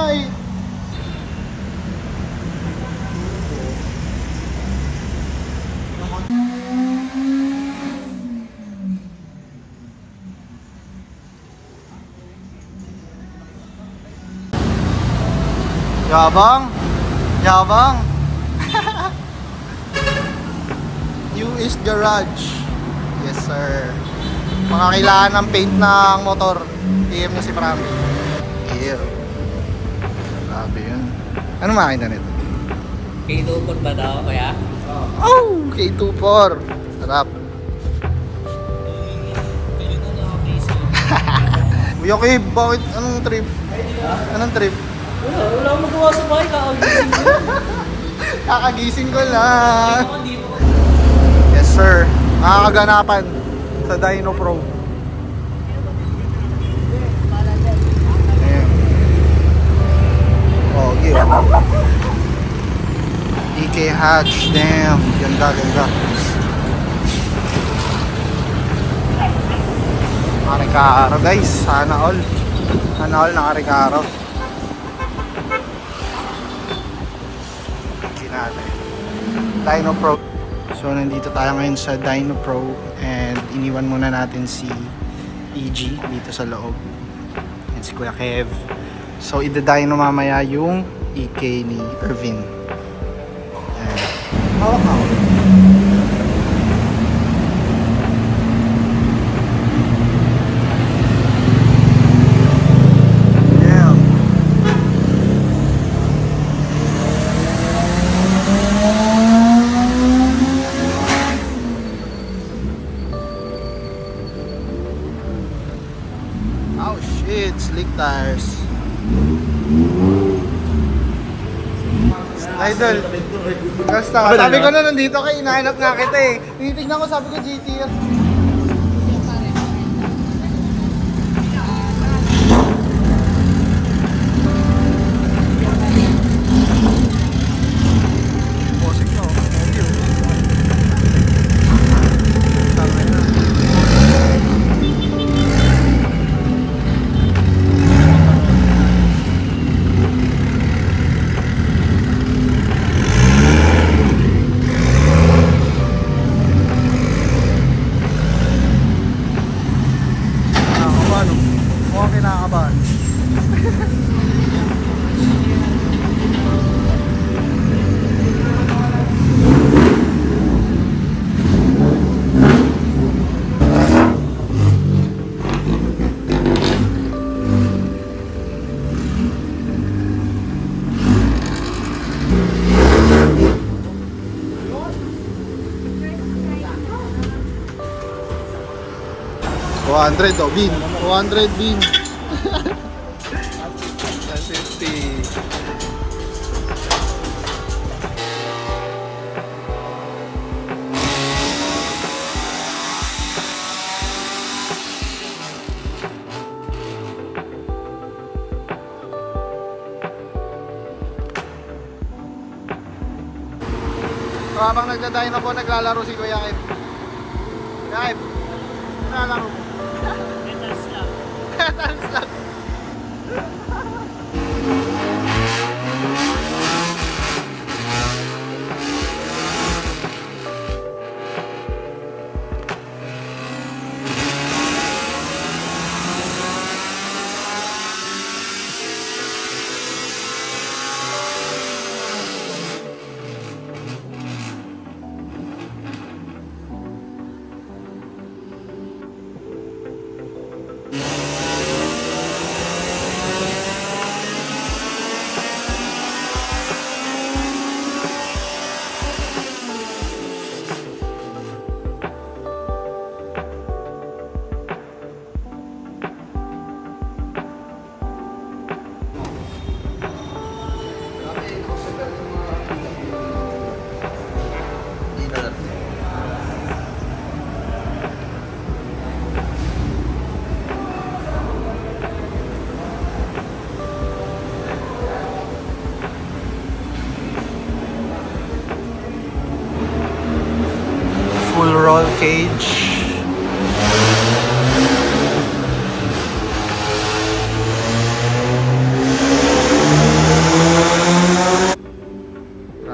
nga eh. Yabang! Yabang! US Garage. Yes sir. Mga kailangan ng paint ng motor, PM nyo si Prami. Yeah. Grabe yun. Ano makina nito? K24 ba daw kaya? Oh! K24. Sarap. Kayo na nakakisi. Kuya Kib, bakit? Anong trip? Anong trip? Wala akong magawa sa bahay, kakagising ko. Kakagising ko lang. Yes sir. Makakaganapan sa Dyno Pro. Ayan. Oh, yeah. EK hatch. Damn. Ganda, ganda. Nakarekaro guys. Sana all. Sana all nakarekaro. Dyno Pro. So nandito tayo ngayon sa Dyno Pro and iniwan muna natin si EG dito sa loob and si Kuya Kev. So ida-dyno mamaya yung EK ni Irvin. Hawak-hawak. Oh shit, slick tires. Idol. Basta, sabi ko na nandito kayo, inahanap nga kita eh. Tinitignan ko, sabi ko GTS. Kinakabahan. $200 oh, bin. 200 bin. 150. So habang nagdadahin na po, naglalaro si Kuya Kev. Kuya Kev, naglalaro po. Petals lang. Petals lang. Full roll cage.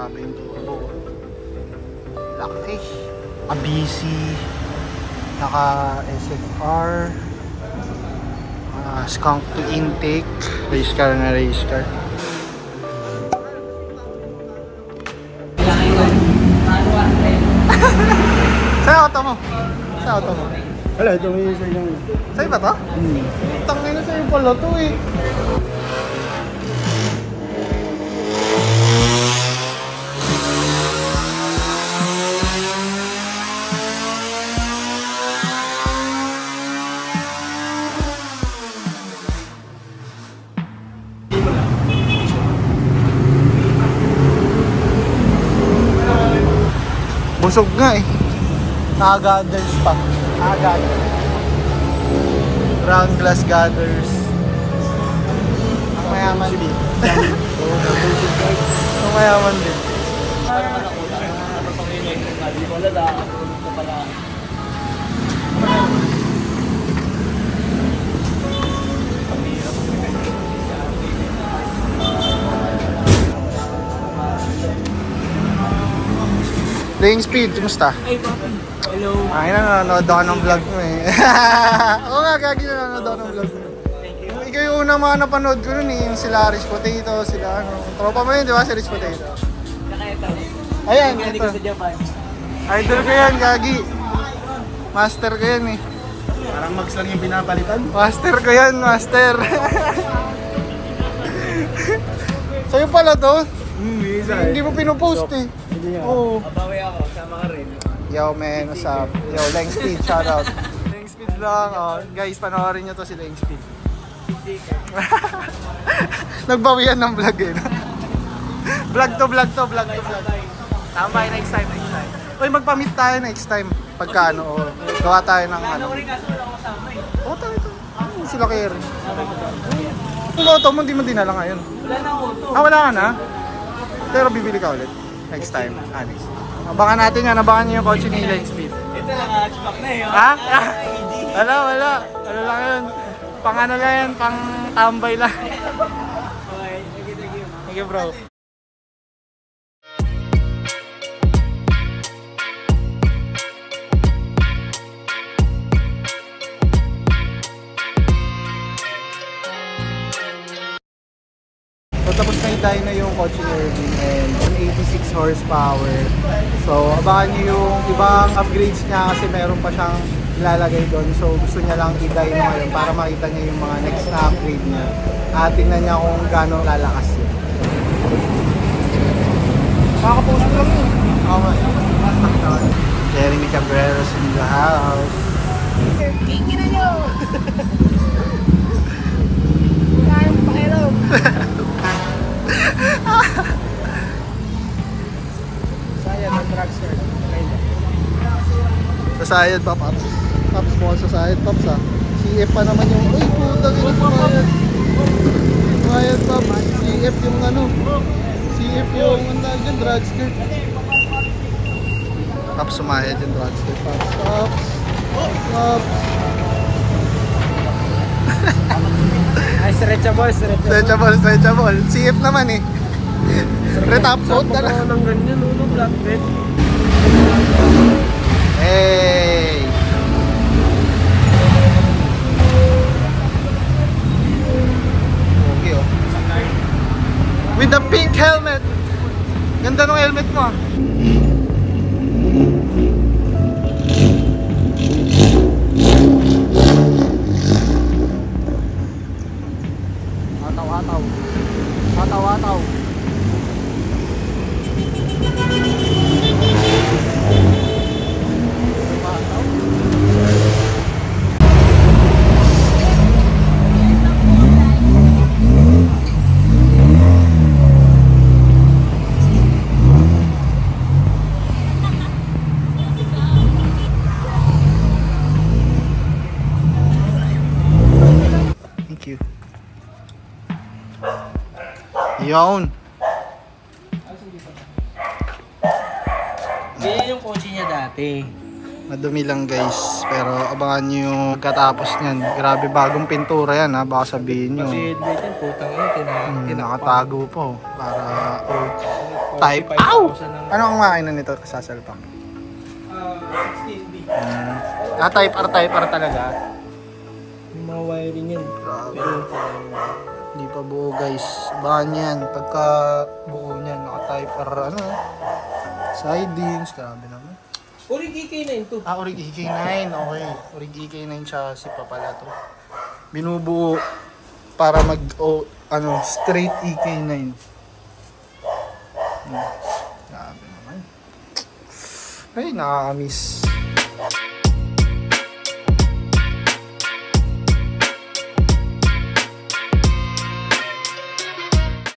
Grabe yung turbo. Laki. ABC. Naka SFR. Skunk to intake. Race car na race car. Sa auto mo? Sa auto mo? Wala, ito may isa lang. Sa'yo ba to? Tangin na sa'yo pala to eh. Busog nga eh. Naka-gathers pa. Naka-gathers. Round glass gathers. Ang mayaman din. Ang mayaman din. Playing speed, kumusta? Hey, papi. Hello. Ay, nanonood ako ng vlog mo eh. Oo nga, gagi na nanonood ako ng vlog mo. Ikaw yung unang mga napanood ko nun eh, yung sila Rich Potato, sila ano. Tropa mo yun, di ba, si Rich Potato? Saka ito. Ayan, Hindi ito. ko sa Japan. Idol ko yan, gagi. Master ko yan eh. Parang mags lang yung pinapalitan. Master ko yan, master. Sa'yo pala to? Isa Hindi mo pinupost eh. Hindi nga. Oo. Mabawi ako. Sama ka rin. Yo man, what's up? Yo, Leng Speed, shout out. Leng Speed lang, oh. Guys, panoorin nyo to si Leng Speed. Nagbawian ng vlog eh. Vlog to. Tama, next time. Uy, magpa-meet tayo next time. Pagka ano, oh. Gawa tayo ng ano. Ano ko rin kaso wala ko kasama eh. Oo, tayo. Sila Kerry. Yung auto mo, hindi mo dinala ngayon. Wala na auto. Wala ka na? Pero bibili ka ulit. Next time, next. Abangan natin yan, abangan nyo yung kotse ni Leng Speed. Ito naka-hatchback na eh. Ha? ED. Wala. Ano lang yun? Pang ano lang yan, pang tambay lang. Okay, thank you. Thank you bro. So tapos na itay na yung kotse ni Erwin and 186 horsepower. So abangan nyo yung ibang upgrades niya kasi meron pa siyang ilalagay doon. So gusto niya lang i-dye na ngayon para makita niya yung mga next na upgrade niya. At tingnan niya kung gaano lalakas yun. Makakapost lang yun. Jeremy Cabreros in the house. Kiki na nyo! Wala yung pakialam. Sayad ng drugstore. Sasayad pa, Paps. Paps mo sasayad, Paps ha. CF pa naman yung, uy, putang ina sumayad. Sumayad, Paps. CF yung ano. CF yung, ang tawag dyan, drugstore. Paps, sumayad yung drugstore, Paps. Paps. Ay, stretchable. Stretchable. CF naman eh. Retop coat na lang. ng ganyan, ulo, flatbed. Hey! Okay oh. With the pink helmet. Ganda ng helmet mo ah. Ataw. Thank you. Yun. Ganyan yung kotse niya dati. Madumi lang guys, pero abangan nyo yung katapos niyan. Grabe, bagong pintura yan ha, baka sabihin nyo. Kasi headlight yan, putang ina, Nakatago po para Type. 45,000 Ow! ang- Ano ang makina nito kasasalpak? 16B. Type R talaga. Yung mga wiring yan. Grabe. Hindi pa buo guys. Bahan yan. Pagka buo niyan, naka-type R ano. Sidings. Grabe naman. Urig EK9 to. Orig EK9. Okay. Orig EK9 chassis pa pala to. Binubuo para mag straight EK9. Grabe naman. Ay, nakakamiss.